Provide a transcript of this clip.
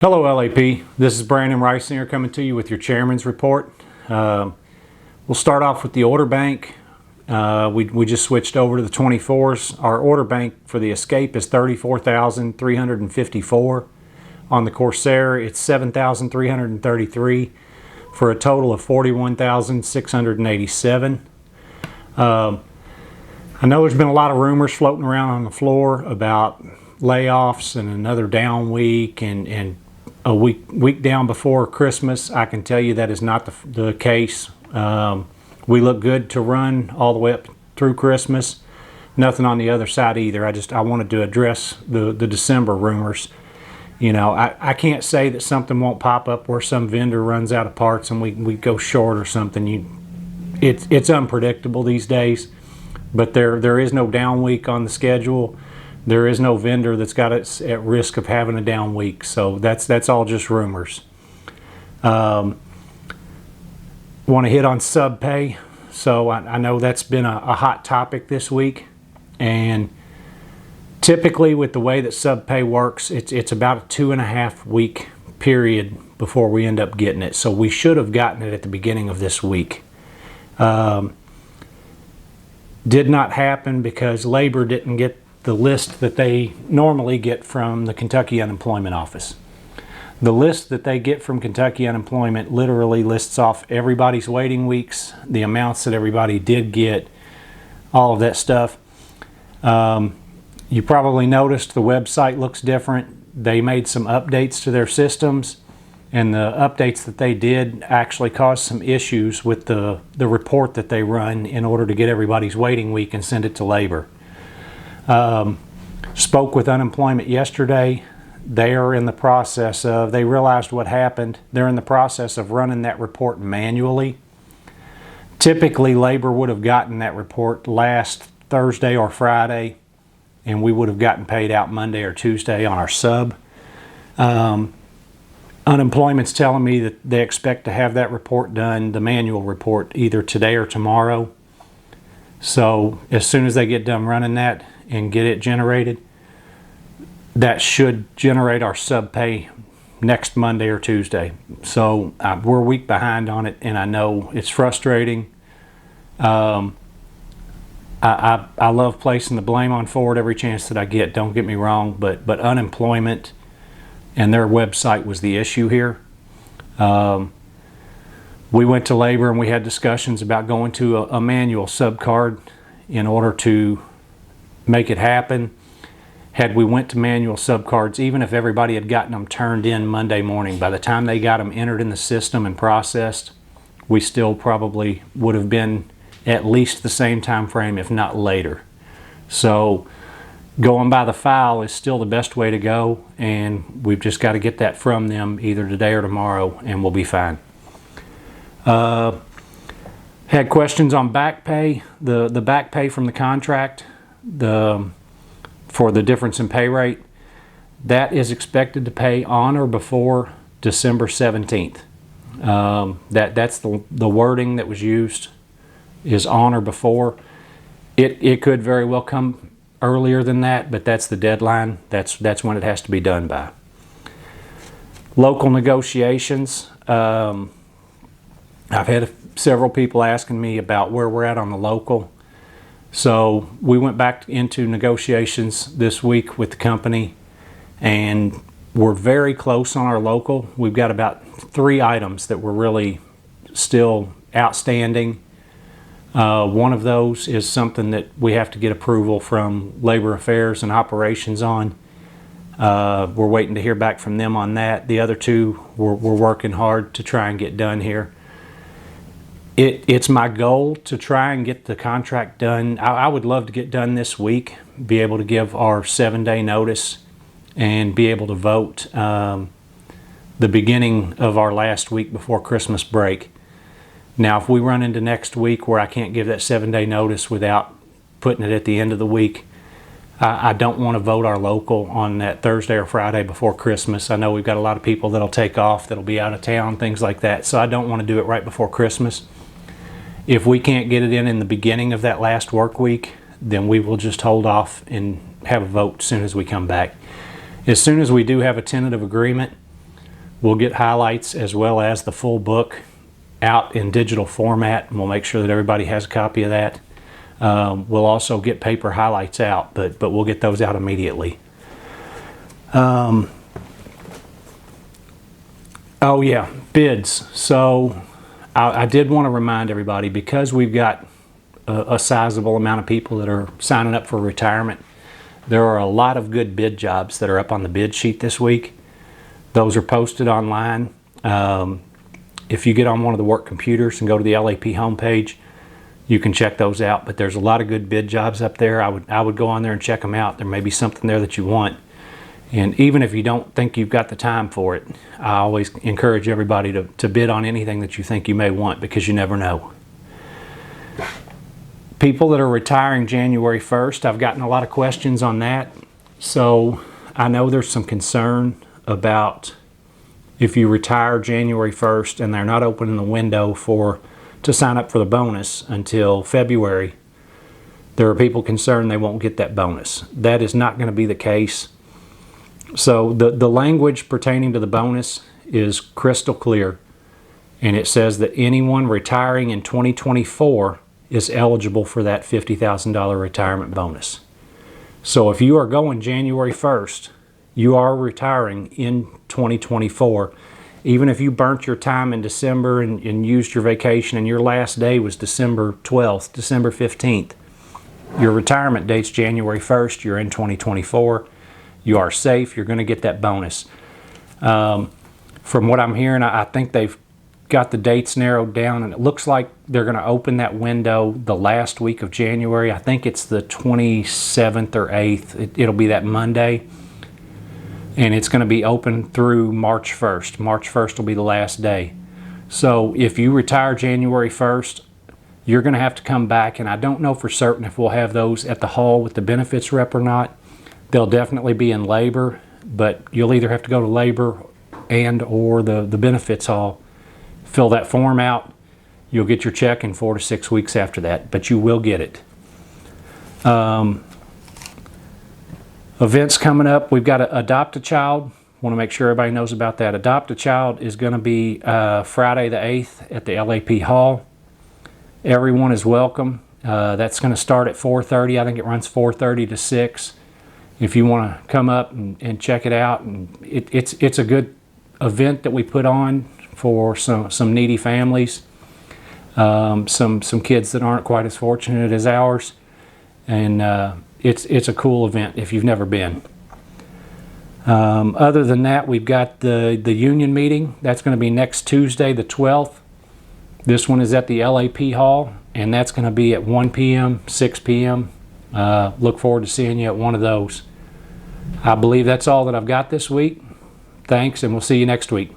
Hello LAP, this is Brandon Reisinger coming to you with your Chairman's Report. We'll start off with the order bank. We just switched over to the 24s. Our order bank for the Escape is 34,354. On the Corsair it's 7,333 for a total of 41,687. I know there's been a lot of rumors floating around on the floor about layoffs and another down week and a week down before Christmas. I can tell you that is not the case. We look good to run all the way up through Christmas. Nothing on the other side either. I wanted to address the December rumors. You know, I can't say that something won't pop up where some vendor runs out of parts and we go short or something. It's unpredictable these days, but there is no down week on the schedule. There is no vendor that's got us at risk of having a down week, so that's all just rumors. Want to hit on sub pay. So I know that's been a hot topic this week, and typically with the way that sub pay works, it's about a 2.5 week period before we end up getting it. So we should have gotten it at the beginning of this week. Did not happen because labor didn't get the list that they normally get from the Kentucky Unemployment Office. The list that they get from Kentucky Unemployment literally lists off everybody's waiting weeks, the amounts that everybody did get, all of that stuff. You probably noticed the website looks different. They made some updates to their systems, and the updates that they did actually caused some issues with the report that they run in order to get everybody's waiting week and send it to labor. Spoke with unemployment yesterday. They are in the process of, they realized what happened. They're in the process of running that report manually. Typically, labor would have gotten that report last Thursday or Friday, and we would have gotten paid out Monday or Tuesday on our sub. Unemployment's telling me that they expect to have that report done, the manual report, either today or tomorrow. So as soon as they get done running that and get it generated, that should generate our sub pay next Monday or Tuesday. So we're a week behind on it, and I know it's frustrating. I love placing the blame on Ford every chance that I get, don't get me wrong, but unemployment and their website was the issue here. We went to labor and we had discussions about going to a manual sub card in order to make it happen. Had we went to manual sub cards, even if everybody had gotten them turned in Monday morning, by the time they got them entered in the system and processed, we still probably would have been at least the same time frame, if not later. So going by the file is still the best way to go, and we've just got to get that from them either today or tomorrow, and we'll be fine. Had questions on back pay. The back pay from the contract, for the difference in pay rate, that is expected to pay on or before December 17th. That's the wording that was used, is on or before. It could very well come earlier than that, but that's the deadline. That's when it has to be done by. Local negotiations. I've had several people asking me about where we're at on the local. So we went back into negotiations this week with the company, and we're very close on our local. We've got about 3 items that were really still outstanding. One of those is something that we have to get approval from Labor Affairs and Operations on. We're waiting to hear back from them on that. The other 2 we're working hard to try and get done here. It's my goal to try and get the contract done. I would love to get done this week, be able to give our 7-day notice and be able to vote the beginning of our last week before Christmas break. Now, if we run into next week where I can't give that 7-day notice without putting it at the end of the week, I don't want to vote our local on that Thursday or Friday before Christmas. I know we've got a lot of people that'll take off, that'll be out of town, things like that. So I don't want to do it right before Christmas. If we can't get it in the beginning of that last work week, then we will just hold off and have a vote as soon as we come back. As soon as we do have a tentative agreement, We'll get highlights as well as the full book out in digital format, and we'll make sure that everybody has a copy of that. We'll also get paper highlights out, but we'll get those out immediately. Oh yeah, bids. So I did want to remind everybody, because we've got a sizable amount of people that are signing up for retirement, there are a lot of good bid jobs that are up on the bid sheet this week. Those are posted online. If you get on one of the work computers and go to the LAP homepage, you can check those out. But there's a lot of good bid jobs up there. I would go on there and check them out. There may be something there that you want. And even if you don't think you've got the time for it, I always encourage everybody to bid on anything that you think you may want, because you never know. People that are retiring January 1st, I've gotten a lot of questions on that. So I know there's some concern about if you retire January 1st and they're not opening the window to sign up for the bonus until February. There are people concerned they won't get that bonus. That is not going to be the case. So the language pertaining to the bonus is crystal clear, and it says that anyone retiring in 2024 is eligible for that $50,000 retirement bonus. So if you are going January 1st, you are retiring in 2024. Even if you burnt your time in December and used your vacation and your last day was December 12th, December 15th, your retirement date's January 1st, you're in 2024. You are safe. You're going to get that bonus. From what I'm hearing, I think they've got the dates narrowed down, and it looks like they're going to open that window the last week of January. I think it's the 27th or 8th. It'll be that Monday, and it's going to be open through March 1st. March 1st will be the last day. So if you retire January 1st, you're going to have to come back, and I don't know for certain if we'll have those at the hall with the benefits rep or not. They'll definitely be in labor, but you'll either have to go to labor and or the benefits hall, fill that form out. You'll get your check in 4 to 6 weeks after that, but you will get it. Events coming up. We've got to Adopt a Child. Want to make sure everybody knows about that. Adopt a Child is going to be Friday the 8th at the LAP hall. Everyone is welcome. That's going to start at 4:30. I think it runs 4:30 to 6. If you want to come up and check it out, and it's a good event that we put on for some needy families, some kids that aren't quite as fortunate as ours, and it's a cool event if you've never been. Other than that, we've got the union meeting. That's going to be next Tuesday, the 12th. This one is at the LAP hall, and that's going to be at 1 p.m., 6 p.m. Look forward to seeing you at one of those. I believe that's all that I've got this week. Thanks, and we'll see you next week.